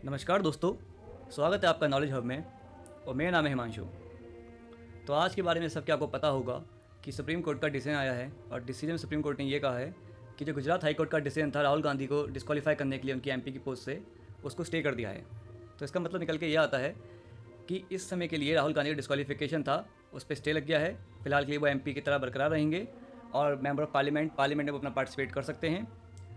नमस्कार दोस्तों, स्वागत है आपका नॉलेज हब में और मेरा नाम है हिमांशु। तो आज के बारे में सबके आपको पता होगा कि सुप्रीम कोर्ट का डिसीजन आया है और डिसीजन सुप्रीम कोर्ट ने ये कहा है कि जो गुजरात हाई कोर्ट का डिसीजन था राहुल गांधी को डिस्क्वालीफाई करने के लिए उनकी एमपी की पोस्ट से, उसको स्टे कर दिया है। तो इसका मतलब निकल के ये आता है कि इस समय के लिए राहुल गांधी का डिस्क्वालीफिकेशन था, उस पर स्टे लग गया है। फिलहाल के लिए वो एमपी की तरह बरकरार रहेंगे और मेंबर ऑफ पार्लियामेंट में वो अपना पार्टिसिपेट कर सकते हैं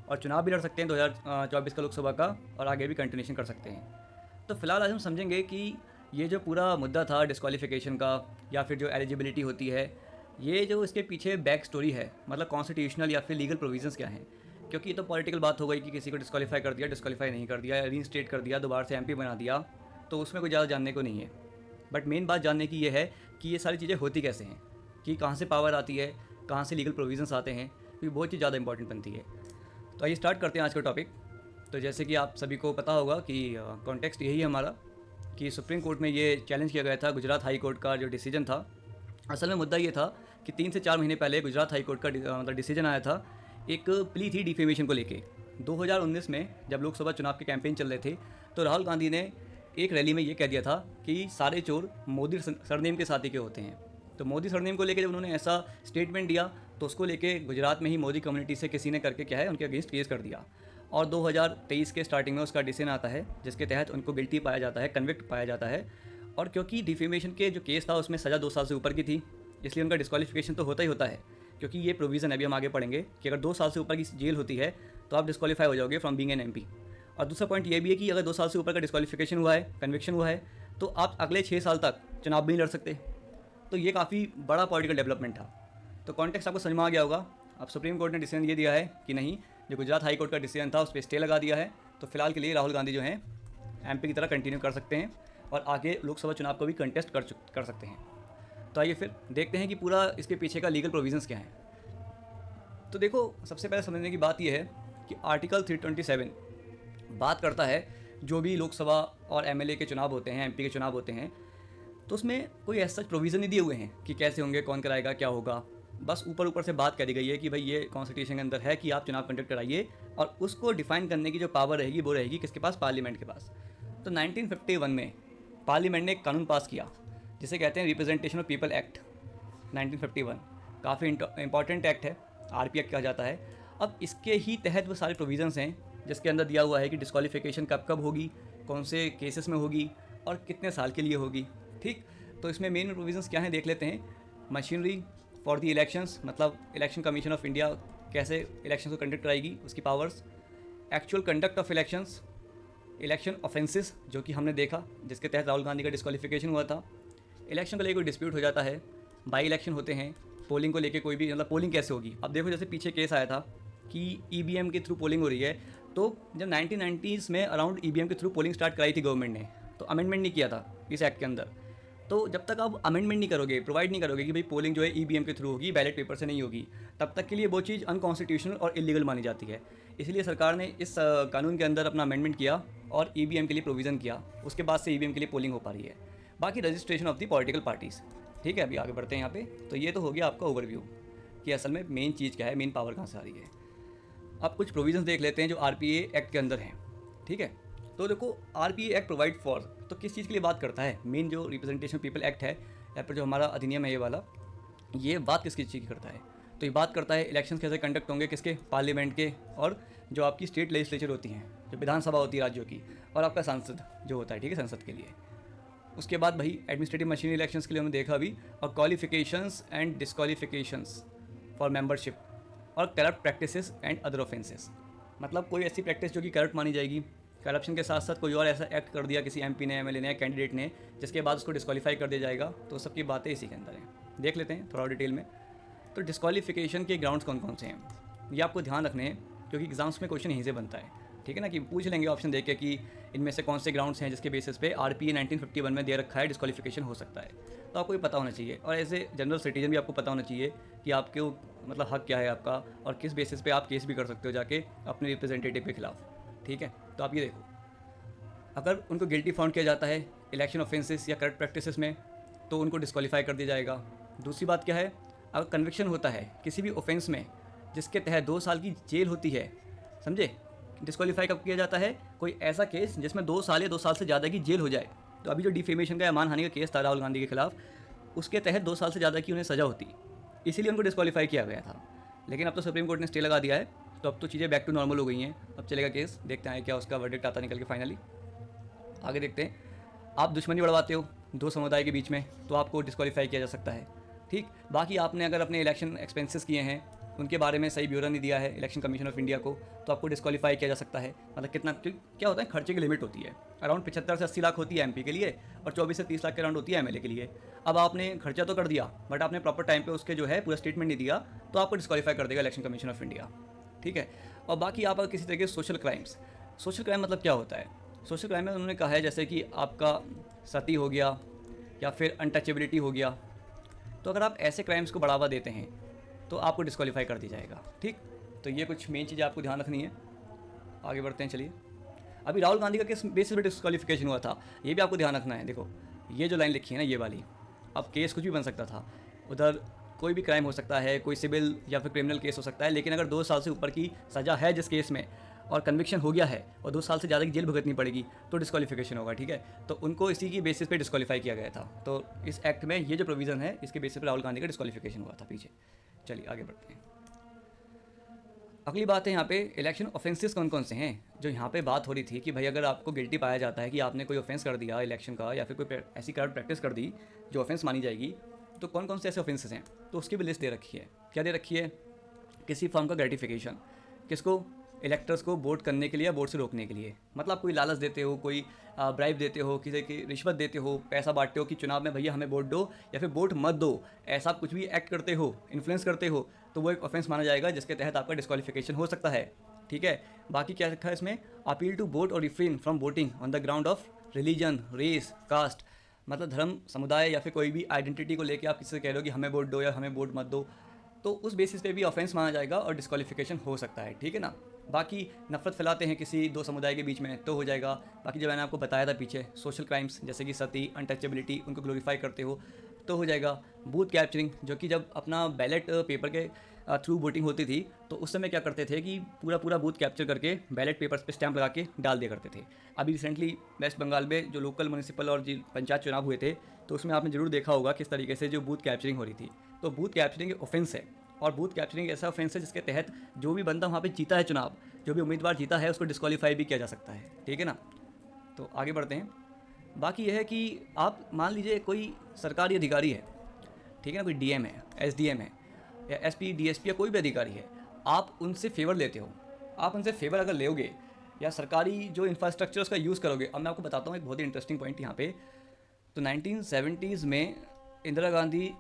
और चुनाव भी लड़ सकते हैं 2024 का लोकसभा का, और आगे भी कंटिन्यूशन कर सकते हैं। तो फिलहाल आज हम समझेंगे कि ये जो पूरा मुद्दा था डिस्क्वालिफिकेशन का या फिर जो एलिजिबिलिटी होती है, ये जो इसके पीछे बैक स्टोरी है, मतलब कॉन्स्टिट्यूशनल या फिर लीगल प्रोविजंस क्या हैं। क्योंकि ये तो पॉलिटिकल बात हो गई कि किसी को डिस्क्वालीफाई कर दिया, डिस्क्वालीफाई नहीं कर दिया, रीइंस्टेट कर दिया, दोबारा से एमपी बना दिया, तो उसमें कोई ज़्यादा जानने को नहीं है। बट मेन बात जानने की ये है कि ये सारी चीज़ें होती कैसे हैं, कि कहाँ से पावर आती है, कहाँ से लीगल प्रोविजंस आते हैं, ये बहुत चीज़ ज़्यादा इंपॉर्टेंट बनती है। तो आइए स्टार्ट करते हैं आज का टॉपिक। तो जैसे कि आप सभी को पता होगा कि कॉन्टेक्स्ट यही है हमारा कि सुप्रीम कोर्ट में ये चैलेंज किया गया था गुजरात हाई कोर्ट का जो डिसीजन था। असल में मुद्दा ये था कि 3 से 4 महीने पहले गुजरात हाई कोर्ट का मतलब डिसीजन आया था, एक प्ली थी डिफेमेशन को लेके। 2019 में जब लोकसभा चुनाव के कैंपेन चल रहे थे तो राहुल गांधी ने एक रैली में ये कह दिया था कि सारे चोर मोदी सरनेम के साथी के होते हैं। तो मोदी सरनेम को लेकर जब उन्होंने ऐसा स्टेटमेंट दिया तो उसको लेके गुजरात में ही मोदी कम्युनिटी से किसी ने करके क्या है उनके अगेंस्ट केस कर दिया, और 2023 के स्टार्टिंग में उसका डिसीजन आता है जिसके तहत उनको गिल्टी पाया जाता है, कन्विक्ट पाया जाता है। और क्योंकि डिफेमेशन के जो केस था उसमें सज़ा 2 साल से ऊपर की थी, इसलिए उनका डिस्क्वालिफिकेशन तो होता ही होता है। क्योंकि ये प्रोविज़न अभी हम आगे पढ़ेंगे कि अगर 2 साल से ऊपर की जेल होती है तो आप डिस्क्वालीफाई हो जाओगे फ्रॉम बीइंग एन एमपी। और दूसरा पॉइंट ये भी है कि अगर 2 साल से ऊपर का डिस्क्वालिफिकेशन हुआ है, कन्विक्शन हुआ है, तो आप अगले 6 साल तक चुनाव भी नहीं लड़ सकते। तो ये काफ़ी बड़ा पॉलिटिकल डेवलपमेंट था। तो कॉन्टेक्स्ट आपको समझ में आ गया होगा। अब सुप्रीम कोर्ट ने डिसीजन ये दिया है कि नहीं, जो गुजरात हाई कोर्ट का डिसीजन था उस पर स्टे लगा दिया है। तो फिलहाल के लिए राहुल गांधी जो हैं एमपी की तरह कंटिन्यू कर सकते हैं और आगे लोकसभा चुनाव को भी कंटेस्ट कर सकते हैं। तो आइए फिर देखते हैं कि पूरा इसके पीछे का लीगल प्रोविजंस क्या हैं। तो देखो, सबसे पहले समझने की बात यह है कि आर्टिकल 327 बात करता है जो भी लोकसभा और एमएलए के चुनाव होते हैं, एमपी के चुनाव होते हैं, तो उसमें कोई ऐसा प्रोविज़न नहीं दिए हुए हैं कि कैसे होंगे, कौन कराएगा, क्या होगा। बस ऊपर ऊपर से बात करी गई है कि भाई ये कॉन्स्टिट्यूशन के अंदर है कि आप चुनाव कंडक्ट कराइए, और उसको डिफाइन करने की जो पावर रहेगी वो रहेगी किसके पास, पार्लियामेंट के पास। तो 1951 में पार्लियामेंट ने एक कानून पास किया जिसे कहते हैं रिप्रेजेंटेशन ऑफ पीपल एक्ट 1951। काफ़ी इंपॉर्टेंट एक्ट है, आरपी एक्ट कहा जाता है। अब इसके ही तहत वो सारे प्रोविजंस हैं जिसके अंदर दिया हुआ है कि डिस्क्वालिफिकेशन कब कब होगी, कौन से केसेस में होगी और कितने साल के लिए होगी। ठीक, तो इसमें मेन प्रोविजंस क्या हैं देख लेते हैं। मशीनरी फॉर द इलेक्शंस, मतलब इलेक्शन कमीशन ऑफ इंडिया कैसे इलेक्शन को कंडक्ट कराएगी, उसकी powers. Actual conduct of elections, election offences जो कि हमने देखा जिसके तहत राहुल गांधी का डिस्क्वालिफिकेशन हुआ था। इलेक्शन को लेकर कोई डिस्प्यूट हो जाता है, बाई इलेक्शन होते हैं, पोलिंग को लेकर कोई भी, मतलब पोलिंग कैसे होगी। अब देखो, जैसे पीछे केस आया था कि ईवीएम के थ्रू पोलिंग हो रही है, तो जब 1990s में अराउंड ईवीएम के थ्रू पोलिंग स्टार्ट कराई थी गवर्नमेंट ने, तो अमेंडमेंट नहीं किया था इस एक्ट के अंदर। तो जब तक आप अमेंडमेंट नहीं करोगे, प्रोवाइड नहीं करोगे कि भाई पोलिंग जो है ईवीएम के थ्रू होगी, बैलेट पेपर से नहीं होगी, तब तक के लिए वो चीज़ अनकॉन्स्टिट्यूशनल और इलीगल मानी जाती है। इसलिए सरकार ने इस कानून के अंदर अपना अमेंडमेंट किया और ईवीएम के लिए प्रोविज़न किया। उसके बाद से ईवीएम के लिए पोलिंग हो पा रही है। बाकी registration of the political parties. ठीक है, अभी आगे बढ़ते हैं यहाँ पे। तो ये तो हो गया आपका ओवरव्यू कि असल में मेन चीज़ क्या है, मेन पावर कहाँ से आ रही है। अब कुछ प्रोविजंस देख लेते हैं जो आरपीए एक्ट के अंदर हैं। ठीक है, तो देखो, आरपीए एक्ट प्रोवाइड फॉर, तो किस चीज़ के लिए बात करता है। मेन जो रिप्रेजेंटेशन पीपल एक्ट है या फिर जो हमारा अधिनियम है ये वाला, ये बात किस चीज़ की करता है। तो ये बात करता है इलेक्शंस कैसे कंडक्ट होंगे, किसके, पार्लियामेंट के, और जो आपकी स्टेट लेजिस्लेचर होती हैं, जो विधानसभा होती है राज्यों की, और आपका सांसद जो होता है, ठीक है, संसद के लिए। उसके बाद भाई एडमिनिस्ट्रेटिव मशीनरी इलेक्शंस के लिए हमने देखा अभी, और क्वालिफिकेशंस एंड डिस्क्वालिफिकेशंस फॉर मेंबरशिप, और corrupt practices and other offences. मतलब कोई ऐसी प्रैक्टिस जो कि करप्ट मानी जाएगी, करप्शन के साथ साथ कोई और ऐसा एक्ट कर दिया किसी एमपी ने, एमएलए ने, कैंडिडेट ने, जिसके बाद उसको डिस्क्वालीफाई कर दिया जाएगा। तो सबकी बातें इसी के अंदर हैं, देख लेते हैं थोड़ा डिटेल में। तो डिस्क्वालिफिकेशन के ग्राउंड्स कौन कौन से हैं ये आपको ध्यान रखने हैं, क्योंकि एग्जाम्स में क्वेश्चन यहीं से बनता है। ठीक है ना, कि पूछ लेंगे ऑप्शन देके कि इनमें से कौन से ग्राउंड्स हैं जिसके बेसिस पे आरपीए 1951 में दे रखा है डिस्क्वालिफिकेशन हो सकता है। तो आपको ये पता होना चाहिए, और एज ए जनरल सिटीजन भी आपको पता होना चाहिए कि आपके मतलब हक क्या है आपका, और किस बेसिस पे आप केस भी कर सकते हो जाके अपने रिप्रेजेंटेटिव के खिलाफ। ठीक है, तो आप ये देखो, अगर उनको गिल्टी फाउंड किया जाता है इलेक्शन ऑफेंसेस या करप्ट प्रैक्टिसेस में, तो उनको डिस्क्वालीफाई कर दिया जाएगा। दूसरी बात क्या है, अगर कन्विक्शन होता है किसी भी ऑफेंस में जिसके तहत 2 साल की जेल होती है, समझे, डिस्क्वालीफाई कब किया जाता है? कोई ऐसा केस जिसमें 2 साल या 2 साल से ज़्यादा की जेल हो जाए। तो अभी जो डिफेमेशन का या मानहानि का केस था राहुल गांधी के खिलाफ, उसके तहत 2 साल से ज़्यादा की उन्हें सज़ा होती, इसीलिए उनको डिस्क्वालीफाई किया गया था। लेकिन अब तो सुप्रीम कोर्ट ने स्टे लगा दिया है, तो अब तो चीज़ें बैक टू नॉर्मल हो गई हैं। अब चलेगा केस, देखते हैं क्या उसका वर्डिक्ट आता निकल के फाइनली। आगे देखते हैं। आप दुश्मनी बढ़वाते हो 2 समुदाय के बीच में, तो आपको डिस्क्वालीफाई किया जा सकता है। ठीक, बाकी आपने अगर अपने इलेक्शन एक्सपेंसेस किए हैं, उनके बारे में सही ब्यौरा नहीं दिया है इलेक्शन कमीशन ऑफ इंडिया को, तो आपको डिस्क्वालीफाई किया जा सकता है। मतलब कितना, क्या होता है, खर्चे की लिमिट होती है अराउंड 75 से 80 लाख होती है एमपी के लिए, और 24 से 30 लाख के अराउंड होती है एमएलए के लिए। अब आपने खर्चा तो कर दिया, बट आपने प्रॉपर टाइम पे उसके जो है पूरा स्टेटमेंट नहीं दिया, तो आपको डिस्क्वालीफाई कर देगा इलेक्शन कमीशन ऑफ इंडिया। ठीक है। और बाकी आप अगर किसी तरीके से सोशल क्राइम मतलब क्या होता है? सोशल क्राइम में उन्होंने कहा है जैसे कि आपका सती हो गया या फिर अनटचेबिलिटी हो गया, तो अगर आप ऐसे क्राइम्स को बढ़ावा देते हैं तो आपको डिस्क्वालीफाई कर दिया जाएगा। ठीक, तो ये कुछ मेन चीज़ें आपको ध्यान रखनी है। आगे बढ़ते हैं, चलिए। अभी राहुल गांधी का किस बेसिस पे डिस्क्वालीफिकेशन हुआ था, ये भी आपको ध्यान रखना है। देखो, ये जो लाइन लिखी है ना, ये वाली, अब केस कुछ भी बन सकता था उधर, कोई भी क्राइम हो सकता है, कोई सिविल या फिर क्रिमिनल केस हो सकता है, लेकिन अगर 2 साल से ऊपर की सज़ा है जिस केस में और कन्विक्शन हो गया है और 2 साल से ज़्यादा की जेल भुगतनी पड़ेगी, तो डिस्क्वालीफिकेशन होगा। ठीक है, तो उनको इसी की बेसिस पे डिस्क्वालीफाई किया गया था। तो इस एक्ट में ये जो प्रोविज़न है, इसके बेसिस पे राहुल गांधी का डिस्क्वालीफिकेशन हुआ था पीछे। चलिए आगे बढ़ते हैं। अगली बात है यहाँ पे इलेक्शन ऑफेंसेस कौन कौन से हैं, जो यहाँ पे बात हो रही थी कि भाई अगर आपको गिल्टी पाया जाता है कि आपने कोई ऑफेंस कर दिया इलेक्शन का, या फिर कोई ऐसी करप्ट प्रैक्टिस कर दी जो ऑफेंस मानी जाएगी, तो कौन कौन से ऐसे ऑफेंसेस हैं, तो उसकी भी लिस्ट दे रखी है। क्या दे रखी है? किसी फॉर्म का ग्रेटिफिकेशन, किसको? इलेक्टर्स को वोट करने के लिए या वोट से रोकने के लिए। मतलब कोई लालच देते हो, कोई ब्राइब देते हो, किसी की रिश्वत देते हो, पैसा बांटते हो कि चुनाव में भैया हमें वोट दो या फिर वोट मत दो, ऐसा कुछ भी एक्ट करते हो, इन्फ्लुएंस करते हो, तो वो एक ऑफेंस माना जाएगा जिसके तहत आपका डिस्क्वालिफिकेशन हो सकता है। ठीक है। बाकी क्या रखा है इसमें? अपील टू वोट और refrain from voting on the ground of religion, race, caste, मतलब धर्म, समुदाय या फिर कोई भी आइडेंटिटी को लेकर आप किसी से कह रहे हो कि हमें वोट दो या हमें वोट मत दो, तो उस बेसिस पे भी ऑफेंस माना जाएगा और डिस्क्वालिफिकेशन हो सकता है। ठीक है ना। बाकी नफरत फैलाते हैं किसी 2 समुदाय के बीच में, तो हो जाएगा। बाकी जो मैंने आपको बताया था पीछे, सोशल क्राइम्स जैसे कि सती, अनटचेबिलिटी, उनको ग्लोरीफाई करते हो, तो हो जाएगा। बूथ कैप्चरिंग, जो कि जब अपना बैलेट पेपर के थ्रू वोटिंग होती थी, तो उस समय क्या करते थे कि पूरा पूरा बूथ कैप्चर करके बैलेट पेपर्स पे स्टैंप लगा के डाल दिया करते थे। अभी रिसेंटली वेस्ट बंगाल में जो लोकल म्यूनिसिपल और पंचायत चुनाव हुए थे, तो उसमें आपने जरूर देखा होगा किस तरीके से जो बूथ कैप्चरिंग हो रही थी। तो बूथ कैप्चरिंग एक ऑफेंस है, और बूथ कैप्चरिंग ऐसा ऑफेंस है जिसके तहत जो भी बंदा वहाँ पे जीता है चुनाव, जो भी उम्मीदवार जीता है, उसको डिस्क्वालीफाई भी किया जा सकता है। ठीक है ना। तो आगे बढ़ते हैं। बाकी यह है कि आप मान लीजिए कोई सरकारी अधिकारी है, ठीक है ना, कोई डीएम है, एसडीएम है, या एसपी, डीएसपी या कोई भी अधिकारी है, आप उनसे फेवर लेते हो। आप उनसे फेवर अगर लोगे या सरकारी जो इंफ्रास्ट्रक्चर उसका यूज़ करोगे। अब मैं आपको बताता हूँ एक बहुत ही इंटरेस्टिंग पॉइंट यहाँ पे। तो 1970s में इंदिरा गांधी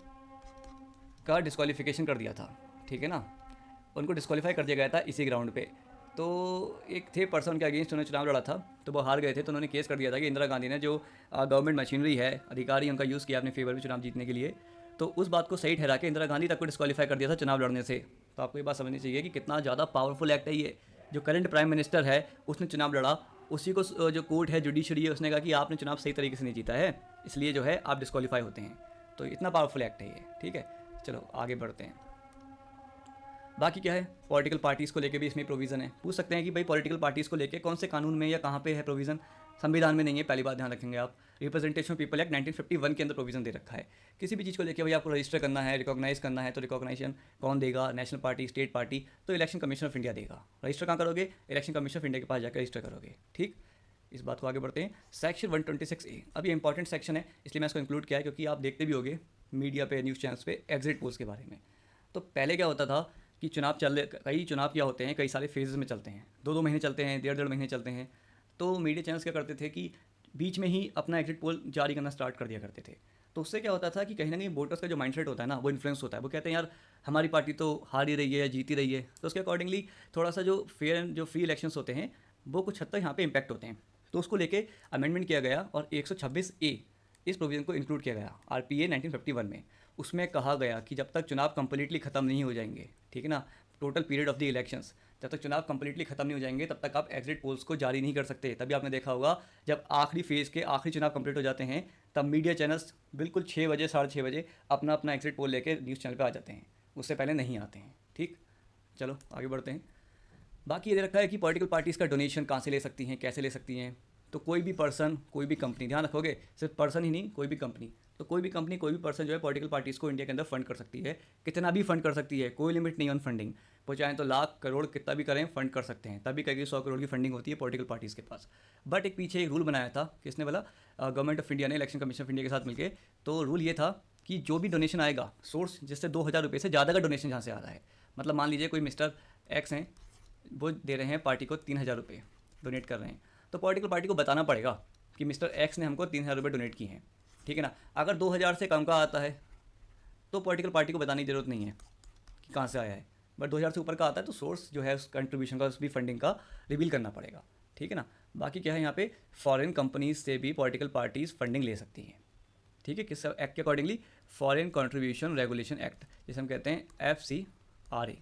का डिस्क्वालिफिकेशन कर दिया था। ठीक है ना, उनको डिस्क्वालीफाई कर दिया गया था इसी ग्राउंड पे। तो एक थे पर्सन के अगेंस्ट उन्होंने चुनाव लड़ा था, तो वो हार गए थे, तो उन्होंने केस कर दिया था कि इंदिरा गांधी ने जो गवर्नमेंट मशीनरी है, अधिकारी उनका यूज़ किया अपने फेवर में चुनाव जीतने के लिए, तो उस बात को सही ठहरा के इंदिरा गांधी तक को डिस्क्वालीफाई कर दिया था चुनाव लड़ने से। तो आपको ये बात समझनी चाहिए कि कितना ज़्यादा पावरफुल एक्ट है ये। जो करंट प्राइम मिनिस्टर है उसने चुनाव लड़ा, उसी को जो कोर्ट है, जुडिशरी है, उसने कहा कि आपने चुनाव सही तरीके से नहीं जीता है, इसलिए जो है आप डिस्क्वालीफाई होते हैं। तो इतना पावरफुल एक्ट है ये। ठीक है, चलो आगे बढ़ते हैं। बाकी क्या है, पॉलिटिकल पार्टीज़ को लेके भी इसमें प्रोविज़न है। पूछ सकते हैं कि भाई पॉलिटिकल पार्टीज़ को लेके कौन से कानून में या कहाँ पे है प्रोविज़न? संविधान में नहीं है, पहली बात ध्यान रखेंगे आप। रिप्रेजेंटेशन ऑफ पीपल एक्ट 1951 के अंदर प्रोविज़न दे रखा है। किसी भी चीज़ को लेके भाई आपको रजिस्टर करना है, रिकॉग्नाइज करना है, तो रिकॉग्नाइजेशन कौन देगा? नेशनल पार्टी, स्टेट पार्टी, तो इलेक्शन कमीशन ऑफ इंडिया देगा। रजिस्टर कहाँ करोगे? इलेक्शन कमीशन ऑफ इंडिया के पास जाकर रजिस्टर करोगे। ठीक, इस बात को आगे बढ़ते हैं। सेक्शन 126A, अब ये इंपॉर्टेंट सेक्शन है, इसलिए मैं इसको इंक्लूड किया है, क्योंकि आप देखते भी होगे मीडिया पे, न्यूज़ चैनल्स पे एग्जिट पोल्स के बारे में। तो पहले क्या होता था कि कई चुनाव क्या होते हैं, कई सारे फेजेस में चलते हैं, 2-2 महीने चलते हैं, 1.5 महीने चलते हैं। तो मीडिया चैनल्स क्या करते थे कि बीच में ही अपना एग्जिट पोल जारी करना स्टार्ट कर दिया करते थे। तो उससे क्या होता था कि कहीं ना कहीं वोटर्स का जो माइंडसेट होता है ना, वो इन्फ्लुएंस होता है। वो कहते हैं यार हमारी पार्टी तो हार ही रही है या जीत ही रही है, तो उसके अकॉर्डिंगली थोड़ा सा जो फेयर एंड जो फ्री इलेक्शंस होते हैं वो कुछ हद तक यहाँ पे इम्पैक्ट होते हैं। तो उसको लेके अमेंडमेंट किया गया और 126A इस प्रोविज़न को इंक्लूड किया गया आरपीए 1951 में। उसमें कहा गया कि जब तक चुनाव कंप्लीटली ख़त्म नहीं हो जाएंगे, ठीक है ना, total period of the elections, जब तक चुनाव कंप्लीटली खत्म नहीं हो जाएंगे तब तक आप एग्जिट पोल्स को जारी नहीं कर सकते। तभी आपने देखा होगा जब आखिरी फेज़ के आखिरी चुनाव कंप्लीट हो जाते हैं, तब मीडिया चैनल्स बिल्कुल 6 बजे, 6:30 बजे अपना अपना एग्जिट पोल लेके न्यूज़ चैनल पे आ जाते हैं, उससे पहले नहीं आते हैं। ठीक, चलो आगे बढ़ते हैं। बाकी ये दे रखा है कि पॉलिटिकल पार्टीज़ का डोनेशन कहाँ से ले सकती हैं, कैसे ले सकती हैं। तो कोई भी पर्सन, कोई भी कंपनी, ध्यान रखोगे सिर्फ पर्सन ही नहीं, कोई भी कंपनी, तो कोई भी कंपनी, कोई भी पर्सन जो है पॉलिटिकल पार्टीज़ को इंडिया के अंदर फंड कर सकती है, कितना भी फंड कर सकती है, कोई लिमिट नहीं ऑन फंडिंग। वो चाहें तो लाख करोड़ कितना भी करें फंड कर सकते हैं, तभी कहीं 100 करोड़ की फंडिंग होती है पॉलिटिकल पार्टीज़ के पास। बट एक पीछे एक रूल बनाया था, किसने बोला, गवर्नमेंट ऑफ इंडिया ने इलेक्शन कमीशन ऑफ इंडिया के साथ मिलकर। तो रूल ये था कि जो भी डोनेशन आएगा सोर्स, जिससे 2,000 रुपये से ज़्यादा का डोनेशन जहाँ से आ रहा है, मतलब मान लीजिए कोई मिस्टर एक्स हैं, वो दे रहे हैं पार्टी को 3,000 रुपये डोनेट कर रहे हैं, तो पॉलिटिकल पार्टी को बताना पड़ेगा कि मिस्टर एक्स ने हमको 3,000 रुपये डोनेट किए हैं, ठीक है ना। अगर 2,000 से कम का आता है तो पॉलिटिकल पार्टी को बताने की ज़रूरत नहीं है कि कहाँ से आया है, बट 2,000 से ऊपर का आता है तो सोर्स जो है उस कंट्रीब्यूशन का, उस भी फंडिंग का रिवील करना पड़ेगा, ठीक है ना। बाकी क्या है यहाँ पे, फॉरेन कंपनीज से भी पॉलिटिकल पार्टीज़ फंडिंग ले सकती हैं, ठीक है, किस एक्ट के accordingly, foreign contribution regulation act, जिसे हम कहते हैं FCRA।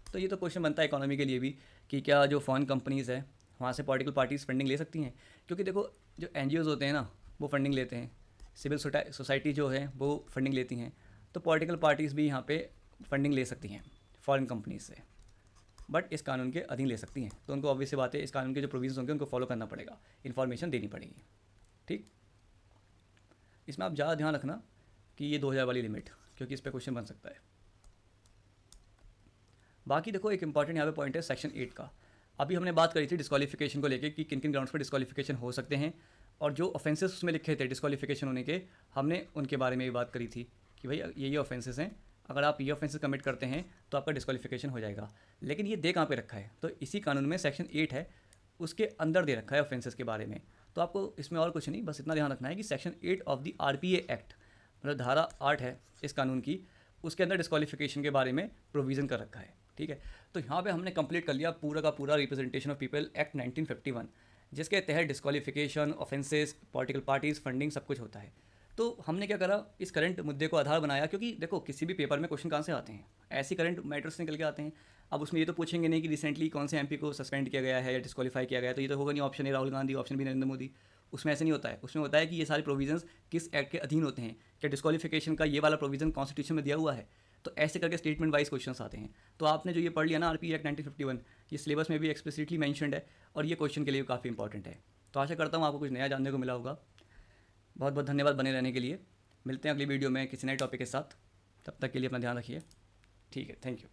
तो ये तो क्वेश्चन बनता है इकोनॉमी के लिए भी कि क्या जो फॉरेन कंपनीज़ है वहाँ से पॉलिटिकल पार्टीज़ फंडिंग ले सकती हैं, क्योंकि देखो जो NGOs होते हैं ना वो फंडिंग लेते हैं, सिविल सोसाइटी जो है वो फंडिंग लेती हैं, तो पॉलिटिकल पार्टीज़ भी यहाँ पे फंडिंग ले सकती हैं फॉरेन कंपनीज से, बट इस कानून के अधीन ले सकती हैं। तो उनको ऑब्वियस सी बात है, इस कानून के जो प्रोविजंस होंगे उनको फॉलो करना पड़ेगा, इन्फॉर्मेशन देनी पड़ेगी, ठीक। इसमें आप ज़्यादा ध्यान रखना कि ये 2,000 वाली लिमिट, क्योंकि इस पर क्वेश्चन बन सकता है। बाकी देखो एक इंपॉर्टेंट यहाँ पे पॉइंट है सेक्शन 8 का। अभी हमने बात करी थी डिस्क्वालिफिकेशन को लेके कि किन किन ग्राउंड्स पर डिस्क्वालिफिकेशन हो सकते हैं, और जो ऑफेंसेस उसमें लिखे थे डिस्क्वालिफिकेशन होने के, हमने उनके बारे में भी बात करी थी कि भाई ये ऑफेंसेस हैं, अगर आप ये ऑफेंसेस कमिट करते हैं तो आपका डिस्क्वालिफिकेशन हो जाएगा। लेकिन ये दे कहाँ पे रखा है, तो इसी कानून में सेक्शन 8 है, उसके अंदर दे रखा है ऑफेंसेस के बारे में। तो आपको इसमें और कुछ नहीं, बस इतना ध्यान रखना है कि section 8 of the RPA act, मतलब धारा 8 है इस कानून की, उसके अंदर डिस्क्वालिफिकेशन के बारे में प्रोविज़न कर रखा है, ठीक है। तो यहाँ पे हमने कंप्लीट कर लिया पूरा का पूरा रिप्रेजेंटेशन ऑफ पीपल एक्ट 1951, जिसके तहत disqualification, offences, political parties, funding सब कुछ होता है। तो हमने क्या करा, इस करंट मुद्दे को आधार बनाया, क्योंकि देखो किसी भी पेपर में क्वेश्चन कहाँ से आते हैं, ऐसे करंट मैटर्स निकल के आते हैं। अब उसमें ये तो पूछेंगे नहीं कि रिसेंटली कौन से MP को सस्पेंड किया गया है या डिस्क्वालीफाई किया गया है, तो ये तो होगा नहीं, option A Rahul Gandhi, option B Narendra Modi. उसमें ऐसे नहीं होता है, उसमें होता है कि ये सारे प्रोविजंस किस एक्ट के अधीन होते हैं, क्या डिस्क्वालिफिकेशन का ये वाला प्रोविजन कॉन्स्टिट्यूशन में दिया हुआ है, तो ऐसे करके स्टेटमेंट वाइज क्वेश्चन आते हैं। तो आपने जो ये पढ़ लिया ना RPA एक्ट 1951, ये सिलेबस में भी एक्सप्लिसिटली मैंशनड है, और ये क्वेश्चन के लिए काफ़ी इंपॉर्टेंट है। तो आशा करता हूँ आपको कुछ नया जानने को मिला होगा। बहुत बहुत धन्यवाद बने रहने के लिए। मिलते हैं अगली वीडियो में किसी नए टॉपिक के साथ, तब तक के लिए अपना ध्यान रखिए, ठीक है, थैंक यू।